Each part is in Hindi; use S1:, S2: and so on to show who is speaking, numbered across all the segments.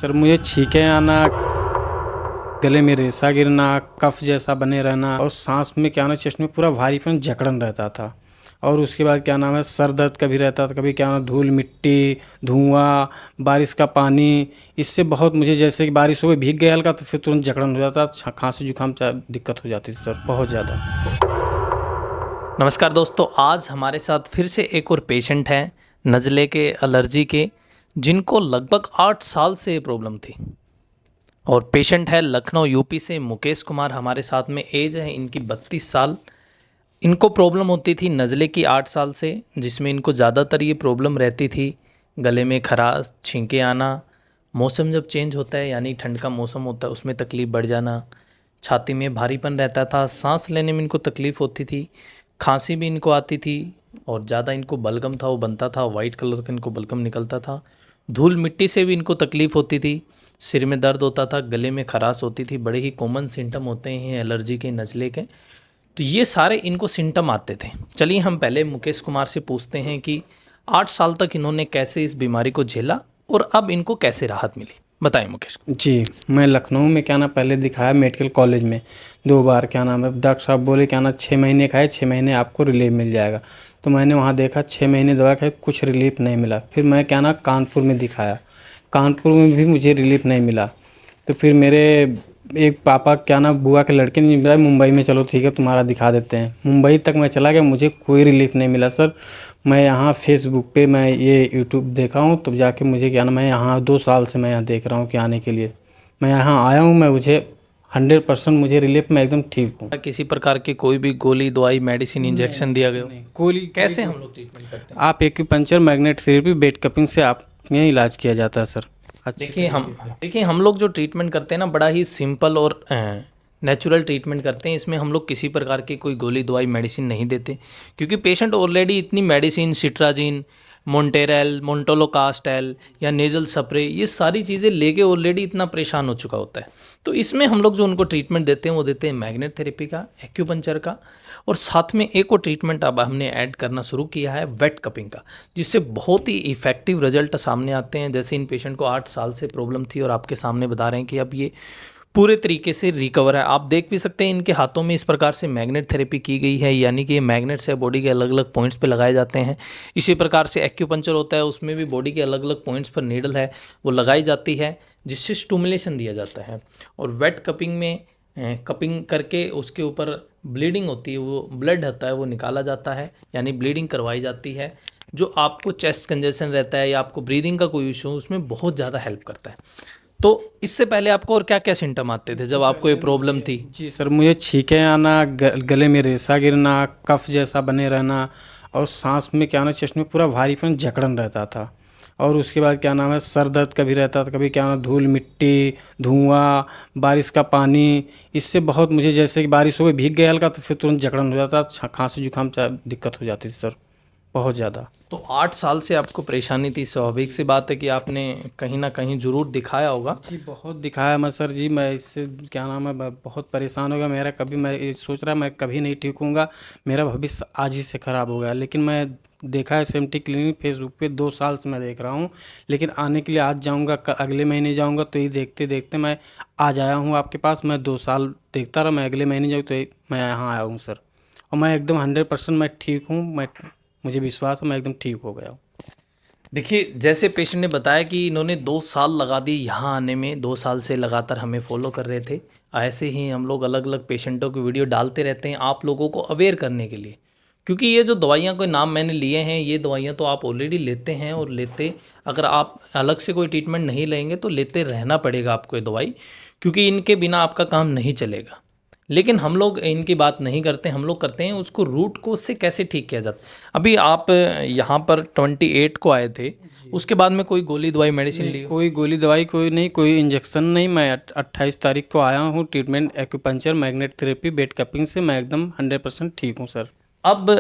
S1: सर मुझे छींकें आना, गले में रेशा गिरना, कफ जैसा बने रहना और सांस में क्या ना चेस्ट में पूरा भारीपन जकड़न रहता था। और उसके बाद क्या नाम है सर दर्द कभी रहता था, कभी क्या नाम धूल मिट्टी, धुआं, बारिश का पानी, इससे बहुत मुझे जैसे कि बारिश हो गई भीग गया हल्का तो फिर तुरंत जकड़न हो जाता, खांसी जुकाम दिक्कत हो जाती थी सर बहुत ज़्यादा।
S2: नमस्कार दोस्तों, आज हमारे साथ फिर से एक और पेशेंट हैं नज़ले के एलर्जी के, जिनको लगभग 8 साल से ये प्रॉब्लम थी। और पेशेंट है लखनऊ यूपी से मुकेश कुमार हमारे साथ में। एज है इनकी 32 साल। इनको प्रॉब्लम होती थी नज़ले की 8 साल से, जिसमें इनको ज़्यादातर ये प्रॉब्लम रहती थी गले में खराश, छींके आना, मौसम जब चेंज होता है यानी ठंड का मौसम होता है उसमें तकलीफ़ बढ़ जाना, छाती में भारीपन रहता था, सांस लेने में इनको तकलीफ़ होती थी, खांसी भी इनको आती थी और ज़्यादा इनको बलगम था वो बनता था, वाइट कलर का इनको बलगम निकलता था। धूल मिट्टी से भी इनको तकलीफ़ होती थी, सिर में दर्द होता था, गले में खराश होती थी। बड़े ही कॉमन सिम्टम होते हैं एलर्जी के, नज़ले के। तो ये सारे इनको सिम्टम आते थे। चलिए हम पहले मुकेश कुमार से पूछते हैं कि 8 साल तक इन्होंने कैसे इस बीमारी को झेला और अब इनको कैसे राहत मिली। बताएं मुकेश।
S1: जी, मैं लखनऊ में क्या नाम पहले दिखाया मेडिकल कॉलेज में 2 बार, क्या नाम है डॉक्टर साहब बोले क्या नाम 6 महीने खाए, 6 महीने आपको रिलीफ मिल जाएगा। तो मैंने वहाँ देखा 6 महीने दवा खाई, कुछ रिलीफ नहीं मिला। फिर मैं क्या नाम कानपुर में दिखाया, कानपुर में भी मुझे रिलीफ नहीं मिला। तो फिर मेरे एक पापा क्या नाम बुआ के लड़के ने बताया मुंबई में चलो ठीक है तुम्हारा दिखा देते हैं। मुंबई तक मैं चला गया, मुझे कोई रिलीफ नहीं मिला सर। मैं यहाँ फेसबुक पे मैं ये यूट्यूब देखा हूँ तब जाके मुझे क्या नाम मैं यहाँ 2 साल से मैं यहाँ देख रहा हूँ कि आने के लिए मैं यहाँ आया हूँ। मैं मुझे 100% मुझे रिलीफ, मैं एकदम ठीक हूँ।
S2: किसी प्रकार की कोई भी गोली, दवाई, मेडिसिन, इंजेक्शन दिया गया हो?
S1: गोली
S2: कैसे हम लोग ट्रीटमेंट करते हैं?
S1: आप acupuncture, magnet therapy, bed cupping से आप यहाँ इलाज किया जाता है सर।
S2: देखिए हम लोग जो ट्रीटमेंट करते हैं ना, बड़ा ही सिंपल और नेचुरल ट्रीटमेंट करते हैं। इसमें हम लोग किसी प्रकार की कोई गोली, दवाई, मेडिसिन नहीं देते, क्योंकि पेशेंट ऑलरेडी इतनी मेडिसिन, सिट्राजिन, मोंटेरेल, मोन्टोलोकास्टेल या नेजल स्प्रे, ये सारी चीज़ें लेके ऑलरेडी इतना परेशान हो चुका होता है। तो इसमें हम लोग जो उनको ट्रीटमेंट देते हैं वो देते हैं मैग्नेट थेरेपी का, एक्यूपंक्चर का, और साथ में एक और ट्रीटमेंट अब हमने ऐड करना शुरू किया है वेट कपिंग का, जिससे बहुत ही इफेक्टिव रिजल्ट सामने आते हैं। जैसे इन पेशेंट को 8 साल से प्रॉब्लम थी और आपके सामने बता रहे हैं कि अब ये पूरे तरीके से रिकवर है। आप देख भी सकते हैं इनके हाथों में इस प्रकार से मैग्नेट थेरेपी की गई है, यानी कि ये मैग्नेट्स है बॉडी के अलग अलग पॉइंट्स पे लगाए जाते हैं। इसी प्रकार से एक्यूपंक्चर होता है, उसमें भी बॉडी के अलग अलग पॉइंट्स पर नीडल है वो लगाई जाती है, जिससे स्टिमुलेशन दिया जाता है। और वेट कपिंग में कपिंग करके उसके ऊपर ब्लीडिंग होती है, वो ब्लड होता है वो निकाला जाता है, यानी ब्लीडिंग करवाई जाती है, जो आपको चेस्ट कंजेशन रहता है या आपको ब्रीदिंग का कोई इशू उसमें बहुत ज़्यादा हेल्प करता है। तो इससे पहले आपको और क्या क्या सिम्टम आते थे जब आपको ये प्रॉब्लम थी?
S1: जी सर, मुझे छींकें आना, गले में रेशा गिरना, कफ जैसा बने रहना और सांस में क्या ना चेस्ट में पूरा भारीपन जकड़न रहता था। और उसके बाद क्या नाम है सर दर्द कभी रहता था, कभी क्या नाम धूल मिट्टी, धुआं, बारिश का पानी, इससे बहुत मुझे जैसे कि बारिश हो गई भीग गया हल्का तो फिर तुरंत जकड़न हो जाता, खांसी जुकाम दिक्कत हो जाती थी सर बहुत ज़्यादा।
S2: तो 8 साल से आपको परेशानी थी, स्वाभाविक सी बात है कि आपने कहीं ना कहीं ज़रूर दिखाया होगा।
S1: जी बहुत दिखाया मैं सर जी, मैं इससे क्या नाम है मैं बहुत परेशान हो गया। मेरा कभी मैं ये सोच रहा मैं कभी नहीं ठीक होऊंगा, मेरा भविष्य आज ही से ख़राब हो गया। लेकिन मैं देखा है एसएमटी क्लिनिक फेसबुक पे 2 साल से मैं देख रहा हूँ। लेकिन आने के लिए आज जाऊँगा, अगले महीने जाऊँगा, तो ये देखते देखते मैं आज आया हूँ आपके पास। मैं 2 साल देखता रहा, मैं अगले महीने जाऊँ तो मैं यहाँ आया हूँ सर। और मैं एकदम 100% मैं ठीक हूँ, मुझे विश्वास है मैं एकदम ठीक हो गया हूँ।
S2: देखिए, जैसे पेशेंट ने बताया कि इन्होंने 2 साल लगा दिए यहाँ आने में, 2 साल से लगातार हमें फॉलो कर रहे थे। ऐसे ही हम लोग अलग अलग पेशेंटों की वीडियो डालते रहते हैं आप लोगों को अवेयर करने के लिए, क्योंकि ये जो दवाइयाँ के नाम मैंने लिए हैं, ये दवाइयाँ तो आप ऑलरेडी लेते हैं और अगर आप अलग से कोई ट्रीटमेंट नहीं लेंगे तो लेते रहना पड़ेगा आपको ये दवाई, क्योंकि इनके बिना आपका काम नहीं चलेगा। लेकिन हम लोग इनकी बात नहीं करते, हम लोग करते हैं उसको रूट कोज से कैसे ठीक किया जाता है। अभी आप यहाँ पर 28 को आए थे, उसके बाद में कोई गोली, दवाई, मेडिसिन ली?
S1: कोई गोली दवाई कोई नहीं, कोई इंजेक्शन नहीं। मैं 28 तारीख को आया हूँ treatment, acupuncture, magnet therapy, bed cupping से मैं एकदम 100% ठीक हूँ सर।
S2: अब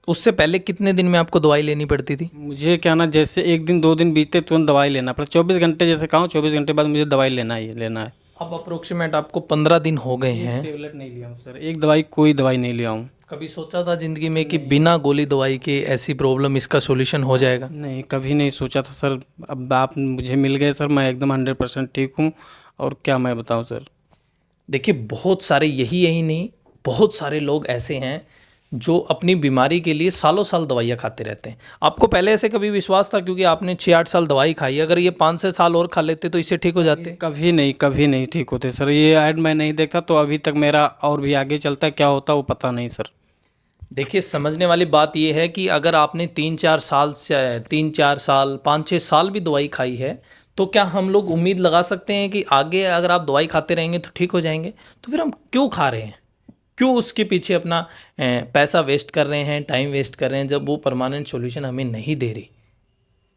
S2: उससे पहले कितने दिन में आपको दवाई लेनी पड़ती थी?
S1: मुझे क्या ना जैसे 1 दिन 2 दिन बीतते तुरंत दवाई लेना पड़ा, 24 घंटे जैसे कहा 24 घंटे बाद मुझे दवाई लेना ही लेना है।
S2: अब अप्रोक्सीमेट आपको 15 दिन हो गए हैं।
S1: टेबलेट नहीं लिया हूँ सर, एक दवाई कोई दवाई नहीं लिया हूँ।
S2: कभी सोचा था ज़िंदगी में कि बिना गोली दवाई के ऐसी प्रॉब्लम इसका सॉल्यूशन हो जाएगा?
S1: नहीं, कभी नहीं सोचा था सर। अब आप मुझे मिल गए सर, मैं एकदम 100% ठीक हूँ। और क्या मैं बताऊँ सर।
S2: देखिए बहुत सारे यही नहीं, बहुत सारे लोग ऐसे हैं जो अपनी बीमारी के लिए सालों साल दवाइयाँ खाते रहते हैं। आपको पहले ऐसे कभी विश्वास था, क्योंकि आपने 6-8 साल दवाई खाई, अगर ये 5-6 साल और खा लेते तो इससे ठीक हो जाते?
S1: कभी नहीं ठीक होते सर। ये ऐड मैं नहीं देखता तो अभी तक मेरा और भी आगे चलता, क्या होता वो पता नहीं सर।
S2: देखिए समझने वाली बात यह है कि अगर आपने 3-4 साल से 3-4 साल 5-6 साल भी दवाई खाई है, तो क्या हम लोग उम्मीद लगा सकते हैं कि आगे अगर आप दवाई खाते रहेंगे तो ठीक हो जाएंगे? तो फिर हम क्यों खा रहे हैं? क्यों उसके पीछे अपना पैसा वेस्ट कर रहे हैं, टाइम वेस्ट कर रहे हैं, जब वो परमानेंट सॉल्यूशन हमें नहीं दे रही?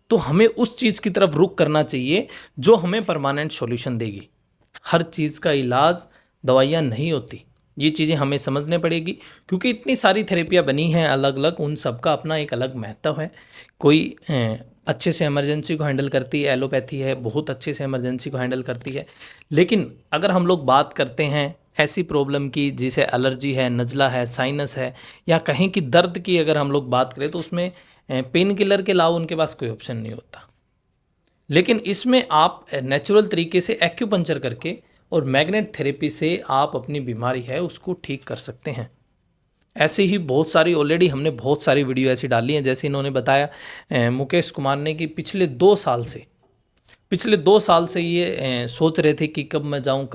S2: तो हमें उस चीज़ की तरफ रुख करना चाहिए जो हमें परमानेंट सॉल्यूशन देगी। हर चीज़ का इलाज दवाइयाँ नहीं होती, ये चीज़ें हमें समझने पड़ेगी, क्योंकि इतनी सारी थेरेपियाँ बनी हैं अलग अलग, उन सब का अपना एक अलग महत्व है। कोई अच्छे से इमरजेंसी को हैंडल करती है, एलोपैथी है बहुत अच्छे से इमरजेंसी को हैंडल करती है। लेकिन अगर हम लोग बात करते हैं ऐसी प्रॉब्लम की जिसे एलर्जी है, नज़ला है, साइनस है, या कहीं की दर्द की अगर हम लोग बात करें, तो उसमें पेन किलर के अलावा उनके पास कोई ऑप्शन नहीं होता। लेकिन इसमें आप नेचुरल तरीके से एक्यूपंक्चर करके और मैग्नेट थेरेपी से आप अपनी बीमारी है उसको ठीक कर सकते हैं। ऐसे ही बहुत सारी ऑलरेडी हमने बहुत सारी वीडियो ऐसी डाली हैं, जैसे इन्होंने बताया मुकेश कुमार ने कि पिछले 2 साल से ये सोच रहे थे कि कब मैं जाऊं,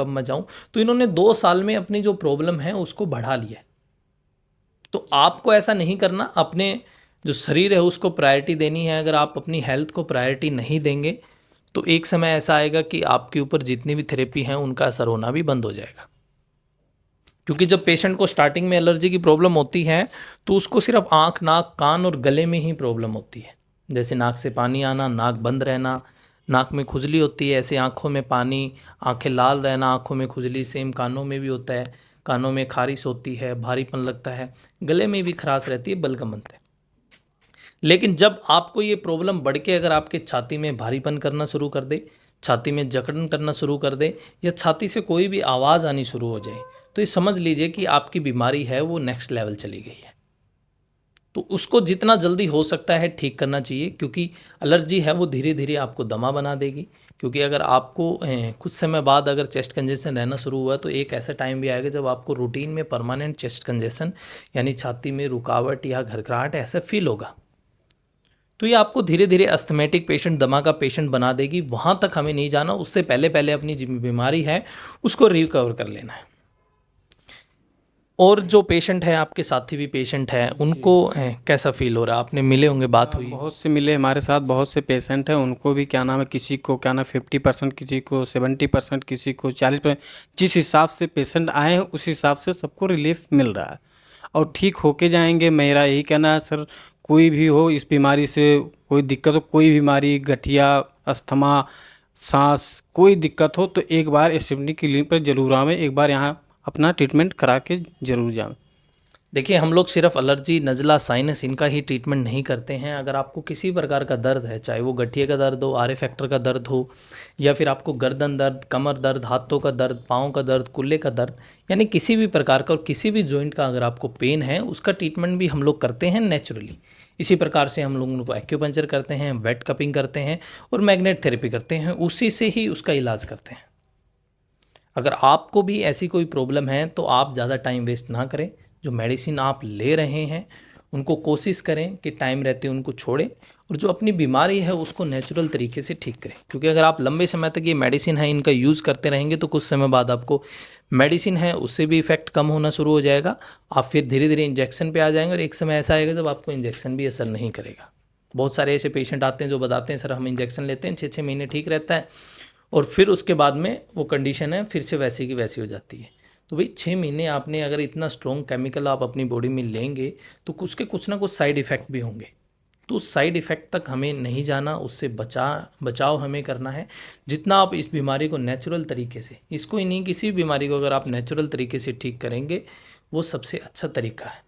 S2: तो इन्होंने 2 साल में अपनी जो प्रॉब्लम है उसको बढ़ा लिया। तो आपको ऐसा नहीं करना, अपने जो शरीर है उसको प्रायोरिटी देनी है। अगर आप अपनी हेल्थ को प्रायोरिटी नहीं देंगे तो एक समय ऐसा आएगा कि आपके ऊपर जितनी भी थेरेपी हैं उनका असर होना भी बंद हो जाएगा। क्योंकि जब पेशेंट को स्टार्टिंग में एलर्जी की प्रॉब्लम होती है तो उसको सिर्फ आँख, नाक, कान और गले में ही प्रॉब्लम होती है। जैसे नाक से पानी आना, नाक बंद रहना, नाक में खुजली होती है, ऐसे आँखों में पानी, आँखें लाल रहना, आँखों में खुजली। सेम कानों में भी होता है, कानों में खारिश होती है, भारीपन लगता है, गले में भी खराश रहती है, बलगम बनता है। लेकिन जब आपको ये प्रॉब्लम बढ़ के अगर आपके छाती में भारीपन करना शुरू कर दे, छाती में जकड़न करना शुरू कर दे, या छाती से कोई भी आवाज़ आनी शुरू हो जाए, तो ये समझ लीजिए कि आपकी बीमारी है वो नेक्स्ट लेवल चली गई है। तो उसको जितना जल्दी हो सकता है ठीक करना चाहिए, क्योंकि एलर्जी है वो धीरे धीरे आपको दमा बना देगी। क्योंकि अगर आपको कुछ समय बाद अगर चेस्ट कंजेशन रहना शुरू हुआ, तो एक ऐसा टाइम भी आएगा जब आपको रूटीन में परमानेंट चेस्ट कंजेशन यानी छाती में रुकावट या घरघराहट ऐसा फील होगा। तो ये आपको धीरे धीरे अस्थमेटिक पेशेंट, दमा का पेशेंट बना देगी। वहाँ तक हमें नहीं जाना, उससे पहले पहले अपनी जो बीमारी है उसको रिकवर कर लेना है। और जो पेशेंट है, आपके साथी भी पेशेंट है, उनको कैसा फील हो रहा है? आपने मिले होंगे, बात हुई?
S1: बहुत से मिले हमारे साथ, बहुत से पेशेंट हैं, उनको भी क्या नाम है, किसी को क्या नाम 50%, किसी को 70%, किसी को 40%। जिस हिसाब से पेशेंट आए हैं उस हिसाब से सबको रिलीफ मिल रहा है और ठीक होके जाएंगे। मेरा यही कहना है सर, कोई भी हो इस बीमारी से कोई दिक्कत हो, कोई बीमारी, गठिया, अस्थमा, सांस, कोई दिक्कत हो तो एक बार एसएमडी क्लिनिक पर जरूर आवें, एक बार यहाँ अपना ट्रीटमेंट करा के ज़रूर जाएं।
S2: देखिए हम लोग सिर्फ एलर्जी, नज़ला, साइनस इनका ही ट्रीटमेंट नहीं करते हैं। अगर आपको किसी प्रकार का दर्द है, चाहे वो गठिए का दर्द हो, आर फैक्टर का दर्द हो, या फिर आपको गर्दन दर्द, कमर दर्द, हाथों का दर्द, पाँव का दर्द, कुल्ले का दर्द, यानी किसी भी प्रकार का और किसी भी जॉइंट का अगर आपको पेन है, उसका ट्रीटमेंट भी हम लोग करते हैं नेचुरली। इसी प्रकार से हम लोग उनको एक्यूपंक्चर करते हैं, वेट कपिंग करते हैं और मैग्नेट थेरेपी करते हैं, उसी से ही उसका इलाज करते हैं। अगर आपको भी ऐसी कोई प्रॉब्लम है तो आप ज़्यादा टाइम वेस्ट ना करें। जो मेडिसिन आप ले रहे हैं उनको कोशिश करें कि टाइम रहते उनको छोड़ें, और जो अपनी बीमारी है उसको नेचुरल तरीके से ठीक करें। क्योंकि अगर आप लंबे समय तक ये मेडिसिन है इनका यूज़ करते रहेंगे तो कुछ समय बाद आपको मेडिसिन है उससे भी इफ़ेक्ट कम होना शुरू हो जाएगा। आप फिर धीरे धीरे इंजेक्शन पे आ जाएंगे और एक समय ऐसा आएगा जब आपको इंजेक्शन भी असर नहीं करेगा। बहुत सारे ऐसे पेशेंट आते हैं जो बताते हैं सर हम इंजेक्शन लेते हैं, 6-6 महीने ठीक रहता है और फिर उसके बाद में वो कंडीशन है फिर से वैसी की वैसी हो जाती है। तो भाई 6 महीने आपने अगर इतना स्ट्रॉन्ग केमिकल आप अपनी बॉडी में लेंगे तो उसके कुछ ना कुछ साइड इफ़ेक्ट भी होंगे। तो उस साइड इफ़ेक्ट तक हमें नहीं जाना, उससे बचाव हमें करना है। जितना आप इस बीमारी को नेचुरल तरीके से, इसको ही नहीं किसी भी बीमारी को अगर आप नेचुरल तरीके से ठीक करेंगे वो सबसे अच्छा तरीका है।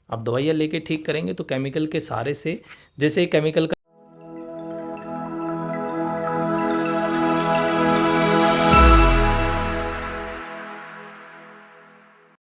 S2: आप दवाइयाँ लेके ठीक करेंगे तो केमिकल के सहारे से, जैसे केमिकल का